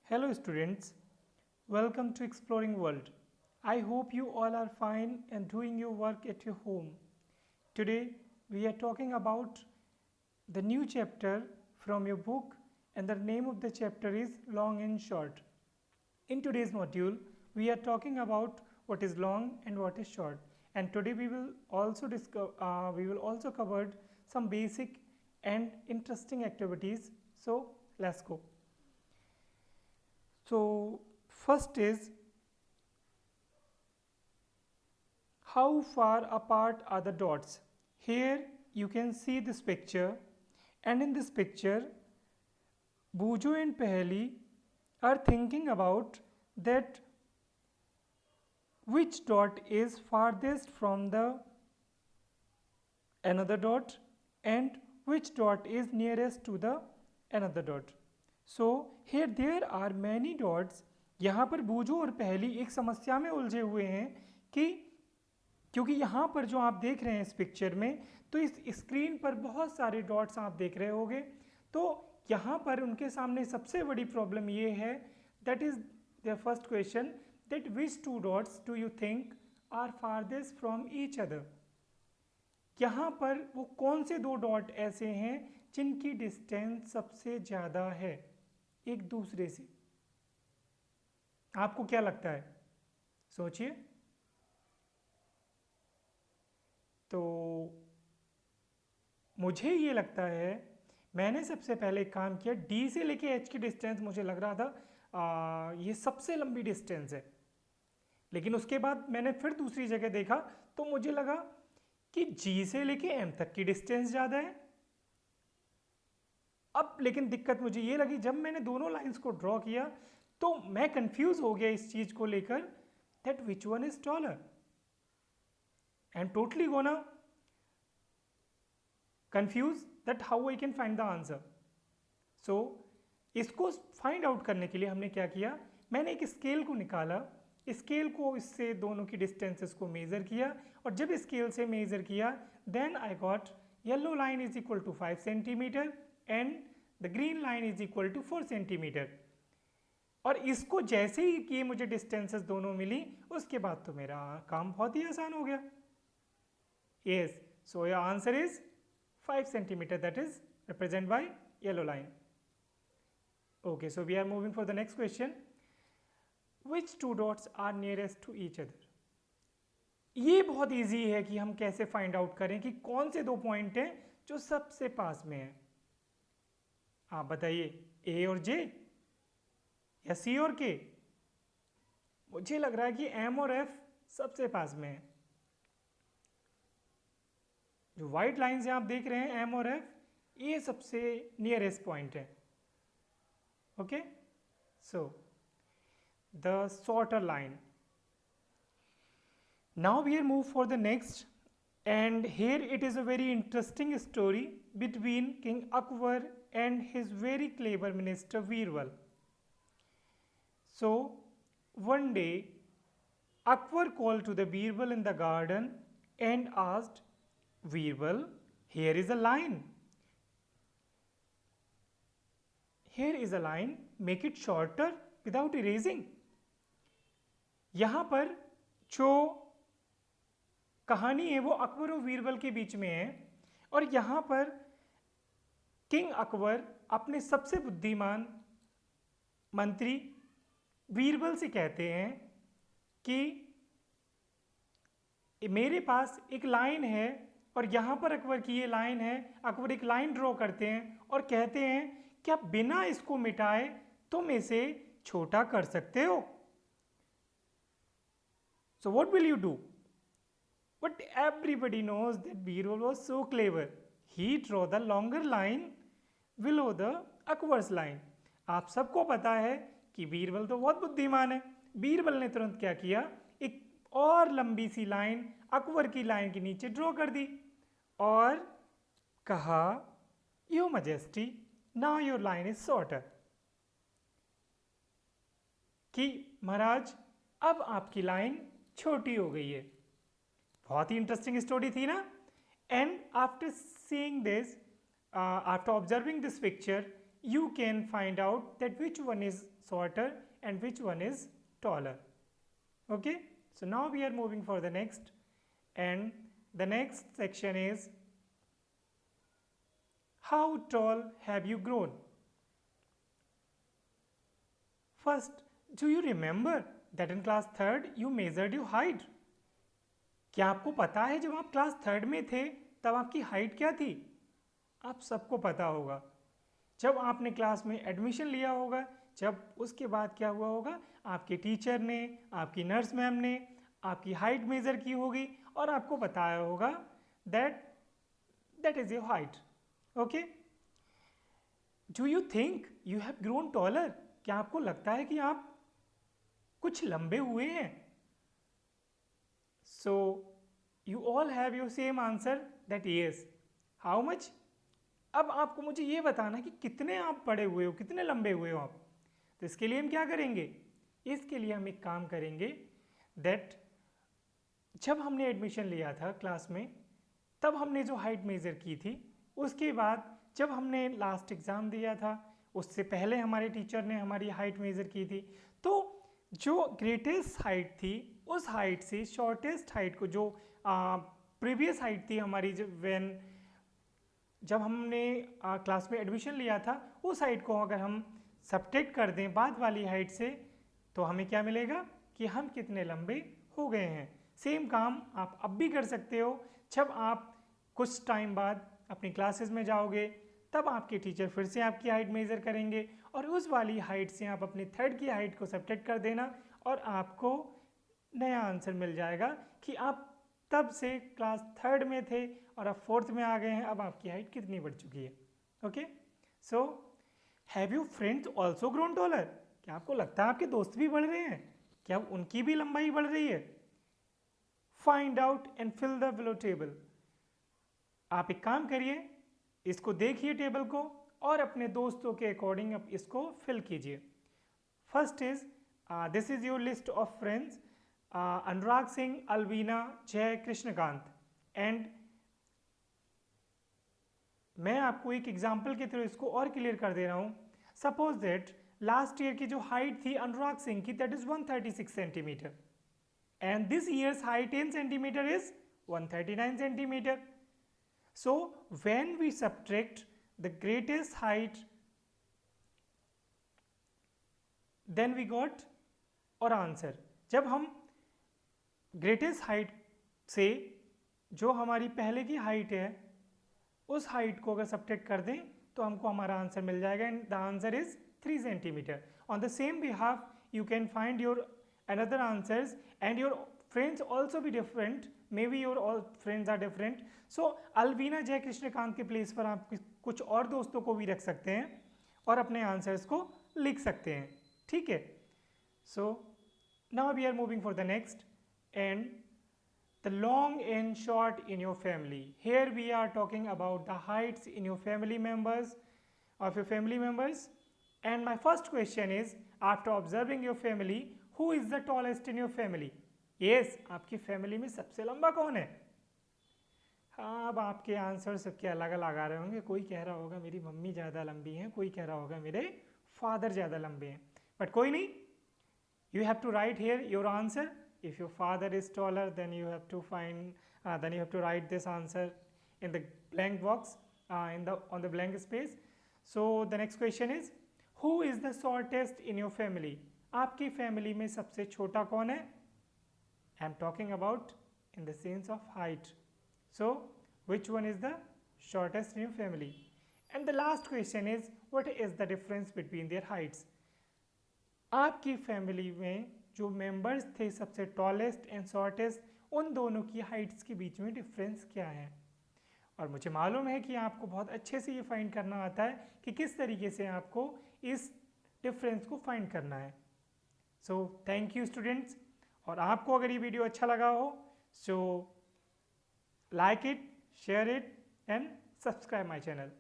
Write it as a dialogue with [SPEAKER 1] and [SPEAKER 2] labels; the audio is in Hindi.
[SPEAKER 1] Hello students, welcome to Exploring World. I hope you all are fine and doing your work at your home. Today we are talking about the new chapter from your book and the name of the chapter is Long and Short. In today's module we are talking about what is long and what is short, and today we will also cover some basic and interesting activities. So let's go. So first is, how far apart are the dots? Here you can see this picture, and in this picture Bujo and Paheli are thinking about that which dot is farthest from the another dot and which dot is nearest to the another dot. So here there are many dots. यहाँ पर बूजो और पहली एक समस्या में उलझे हुए हैं कि क्योंकि यहाँ पर जो आप देख रहे हैं इस पिक्चर में, तो इस स्क्रीन पर बहुत सारे डॉट्स आप देख रहे होंगे। तो यहाँ पर उनके सामने सबसे बड़ी प्रॉब्लम ये है, that is the first question, that which two dots do you think are farthest from each other. यहाँ पर वो कौन से दो डॉट ऐसे हैं जिनकी डिस्टेंस सबसे ज़्यादा है एक दूसरे से। आपको क्या लगता है, सोचिए। तो मुझे ये लगता है, मैंने सबसे पहले एक काम किया, डी से लेके एच की डिस्टेंस मुझे लग रहा था ये सबसे लंबी डिस्टेंस है, लेकिन उसके बाद मैंने फिर दूसरी जगह देखा तो मुझे लगा कि जी से लेके एम तक की डिस्टेंस ज़्यादा है। अब लेकिन दिक्कत मुझे ये लगी, जब मैंने दोनों लाइंस को ड्रॉ किया तो मैं कंफ्यूज हो गया इस चीज़ को लेकर, that which one is taller. I am totally gonna confuse that how I can find the answer. So इसको फाइंड आउट करने के लिए हमने क्या किया, मैंने एक स्केल को निकाला, स्केल को इससे दोनों की डिस्टेंसेस को मेज़र किया, और जब स्केल से मेज़र किया then I got yellow line is equal to 5 centimetre and the green line is equal to 4 centimetre. और इसको जैसे ही कि मुझे डिस्टेंसेस दोनों मिली, उसके बाद तो मेरा काम बहुत ही आसान हो गया। Yes, so your answer is 5 centimetre, that is represent by yellow line. Okay, so we are moving for the next question, which two dots are nearest to each other. ये बहुत ईजी है कि हम कैसे फाइंड आउट करें कि कौन से दो पॉइंट हैं जो सबसे पास में है। आप बताइए, ए और जे या सी और के। मुझे लग रहा है कि एम और एफ सबसे पास में है। जो व्हाइट लाइंस आप देख रहे हैं एम और एफ, ये सबसे नियरेस्ट पॉइंट है। Okay, so the shorter line. Now we are move for the next, and here it is a very interesting story between King Akbar and his very clever minister Birbal. So one day Akbar called to the Birbal in the garden and asked, Birbal, here is a line. Here is a line, make it shorter without erasing. यहाँ पर जो कहानी है वो अकबर और बीरबल के बीच में है, और यहाँ पर किंग अकबर अपने सबसे बुद्धिमान मंत्री बीरबल से कहते हैं कि मेरे पास एक लाइन है, और यहाँ पर अकबर की ये लाइन है। अकबर एक लाइन ड्रॉ करते हैं और कहते हैं कि आप बिना इसको मिटाए तुम इसे छोटा कर सकते हो। So what will you do? But everybody knows that Birbal was so clever. He drew the longer line below the Akbar's line. आप सबको पता है कि बीरबल तो बहुत बुद्धिमान है। बीरबल ने तुरंत क्या किया, एक और लंबी सी लाइन अकबर की लाइन के नीचे ड्रॉ कर दी और कहा, Your Majesty, now your line is shorter. कि महाराज अब आपकी लाइन छोटी हो गई है। बहुत ही इंटरेस्टिंग स्टोरी थी ना। And after seeing this, after observing this picture, you can find out that which one is shorter and which one is taller. Okay, so now we are moving for the next, and the next section is how tall have you grown? First, do you remember that in class third you measured your height? क्या आपको पता है जब आप क्लास थर्ड में थे तब आपकी हाइट क्या थी? आप सबको पता होगा। जब आपने क्लास में एडमिशन लिया होगा, जब उसके बाद क्या हुआ होगा, आपके टीचर ने, आपकी नर्स मैम ने आपकी हाइट मेज़र की होगी और आपको बताया होगा that is your height. Okay, do you think you have grown taller? क्या आपको लगता है कि आप कुछ लंबे हुए हैं? So you all have your same answer that yes. How much? अब आपको मुझे ये बताना कि कितने आप बड़े हुए हो, कितने लंबे हुए हो आप। तो इसके लिए हम क्या करेंगे? इसके लिए हम एक काम करेंगे दैट जब हमने एडमिशन लिया था क्लास में तब हमने जो हाइट मेज़र की थी, उसके बाद जब हमने लास्ट एग्ज़ाम दिया था उससे पहले हमारे टीचर ने हमारी हाइट मेज़र की थी। तो जो ग्रेटेस्ट हाइट थी उस हाइट से शॉर्टेस्ट हाइट को, जो प्रीवियस हाइट थी हमारी जब हमने क्लास में एडमिशन लिया था, उस हाइट को अगर हम सब्ट्रैक्ट कर दें बाद वाली हाइट से तो हमें क्या मिलेगा कि हम कितने लंबे हो गए हैं। सेम काम आप अब भी कर सकते हो। जब आप कुछ टाइम बाद अपनी क्लासेस में जाओगे तब आपके टीचर फिर से आपकी हाइट मेज़र करेंगे और उस वाली हाइट से आप अपनी थर्ड की हाइट को सब्ट्रैक्ट कर देना और आपको नया आंसर मिल जाएगा कि आप तब से क्लास थर्ड में थे और अब फोर्थ में आ गए हैं, अब आपकी हाइट कितनी बढ़ चुकी है। Okay, so have you friends also grown taller? क्या आपको लगता है आपके दोस्त भी बढ़ रहे हैं? क्या उनकी भी लंबाई बढ़ रही है? Find out and fill the below table. आप एक काम करिए, इसको देखिए टेबल को और अपने दोस्तों के अकॉर्डिंग आप इसको फिल कीजिए। First is this is your list of friends, Anurag Singh, Alvina, Jay, Krishnakant. And मैं आपको एक एग्जाम्पल के थ्रू इसको और क्लियर कर दे रहा हूँ। सपोज दैट लास्ट ईयर की जो हाइट थी अनुराग सिंह की that is 136 centimetre and this years height in centimetre is 139 centimetre. So when we subtract the greatest height, then we got our answer। जब हम greatest height से जो हमारी पहले की हाइट है उस हाइट को अगर सब्ट्रैक्ट कर दें तो हमको हमारा आंसर मिल जाएगा and the answer is 3 centimetre. On the same behalf you can find your another answers and your friends also be different, maybe your all friends are different। so Alvina, Jay, Krishnakant के प्लेस पर आप कुछ और दोस्तों को भी रख सकते हैं और अपने आंसर्स को लिख सकते हैं। ठीक है, so now we are moving for the next and the long and short in your family. Here we are talking about the heights in your family members of your family members. And my first question is, after observing your family, who is the tallest in your family? Yes, आपकी फैमिली में सबसे लंबा कौन है? हाँ, अब आपके आंसर सबके अलग अलग आ रहे होंगे। कोई कह रहा होगा मेरी मम्मी ज़्यादा लंबी हैं, कोई कह रहा होगा मेरे फादर ज़्यादा लंबे हैं, बट कोई नहीं, you have to write here your answer. If your father is taller than you have to write this answer in the blank box, on the blank space. So the next question is, who is the shortest in your family? आपकी फैमिली में सबसे छोटा कौन है? I am talking about in the sense of height. So which one is the shortest in your family? And the last question is, what is the difference between their heights? आपकी फैमिली में जो मेंबर्स थे सबसे टॉलेस्ट एंड शॉर्टेस्ट, उन दोनों की हाइट्स के बीच में डिफरेंस क्या है? और मुझे मालूम है कि आपको बहुत अच्छे से ये फाइंड करना आता है कि किस तरीके से आपको इस डिफरेंस को फाइंड करना है। सो थैंक यू स्टूडेंट्स, और आपको अगर ये वीडियो अच्छा लगा हो सो like it, share it and subscribe my channel.